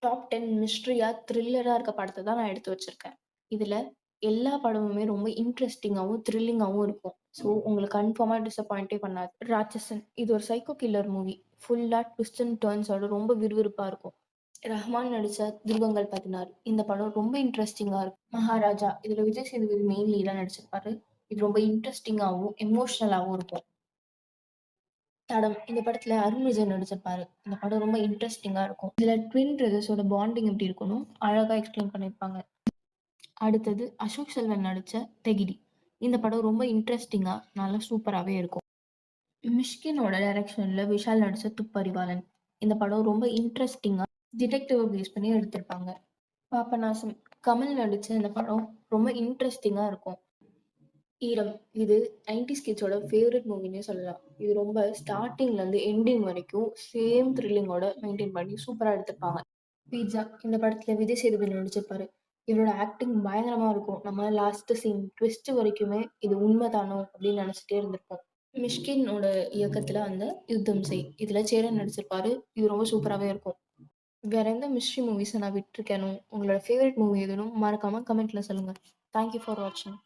Top 10 மிஸ்ட்ரியா, த்ரில்லரா இருக்க படத்த தான் நான் எடுத்து வச்சிருக்கேன். இதுல எல்லா படமுமே ரொம்ப இன்ட்ரஸ்டிங்காவும், த்ரில்லிங்காவும் இருக்கும். ஸோ உங்களுக்கு கன்ஃபார்மா டிசப்பாயிண்டே பண்ணாது. ராட்சசன் இது ஒரு சைக்கோ கில்லர் மூவி. ஃபுல்லா ட்விஸ்ட் அண்ட் டர்ன்ஸோட ரொம்ப விறுவிறுப்பா இருக்கும். ரஹ்மான் நடிச்ச துருவங்கள் 16 இந்த படம் ரொம்ப இன்ட்ரஸ்டிங்கா இருக்கும். மகாராஜா இதுல விஜய் சேதுபதி மெயின் லீடா நடிச்சிருப்பாரு. இது ரொம்ப இன்ட்ரஸ்டிங்காவும், எமோஷனலாவும் இருக்கும். தடம். இந்த படத்துல அருண் விஜய் நடிச்சிருப்பாரு. இந்த படம் ரொம்ப இன்ட்ரஸ்டிங்கா இருக்கும். இதுல ட்வின் பிரதர்ஸோட பாண்டிங் எப்படி இருக்கணும், அழகா எக்ஸ்பிளைன் பண்ணியிருப்பாங்க. அடுத்தது அசோக் செல்வன் நடிச்ச தெகிடி. இந்த படம் ரொம்ப இன்ட்ரஸ்டிங்கா, நல்லா சூப்பராவே இருக்கும். மிஷ்கினோட டைரக்ஷன்ல விஷால் நடிச்ச துப்பறிவாளன். இந்த படம் ரொம்ப இன்ட்ரஸ்டிங்கா, டிடெக்டிவ பேஸ் பண்ணி எடுத்திருப்பாங்க. பாபநாசம். கமல் நடிச்ச இந்த படம் ரொம்ப இன்ட்ரஸ்டிங்கா இருக்கும். ஈரம். இது 90ஸ் கிட்ஸோட ஃபேவரைட் மூவின்னே சொல்லலாம். இது ரொம்ப ஸ்டார்ட்டிங்லேருந்து எண்டிங் வரைக்கும் சேம் த்ரில்லிங்கோட மெயின்டெயின் பண்ணி சூப்பரா எடுத்திருப்பாங்க. பீட்சா. இந்த படத்துல விஜய் சேதுபதி நடிச்சிருப்பாரு. இவரோட ஆக்டிங் பயங்கரமா இருக்கும். நம்ம லாஸ்ட் சீன் ட்விஸ்ட் வரைக்குமே இது உண்மைதானோ அப்படின்னு நினைச்சிட்டே இருந்திருப்போம். மிஷ்கினோட இயக்கத்துல அந்த யுத்தம் செய். இதுல சேரன் நடிச்சிருப்பாரு. இது ரொம்ப சூப்பராவே இருக்கும். வேற எந்த மிஸ்ட்ரி மூவிஸ நான் விட்டுருக்கேனோ, உங்களோட ஃபேவரைட் மூவி எதுன்னு மறக்காம கமெண்ட்ல சொல்லுங்க. தேங்க் யூ ஃபார் வாட்சிங்.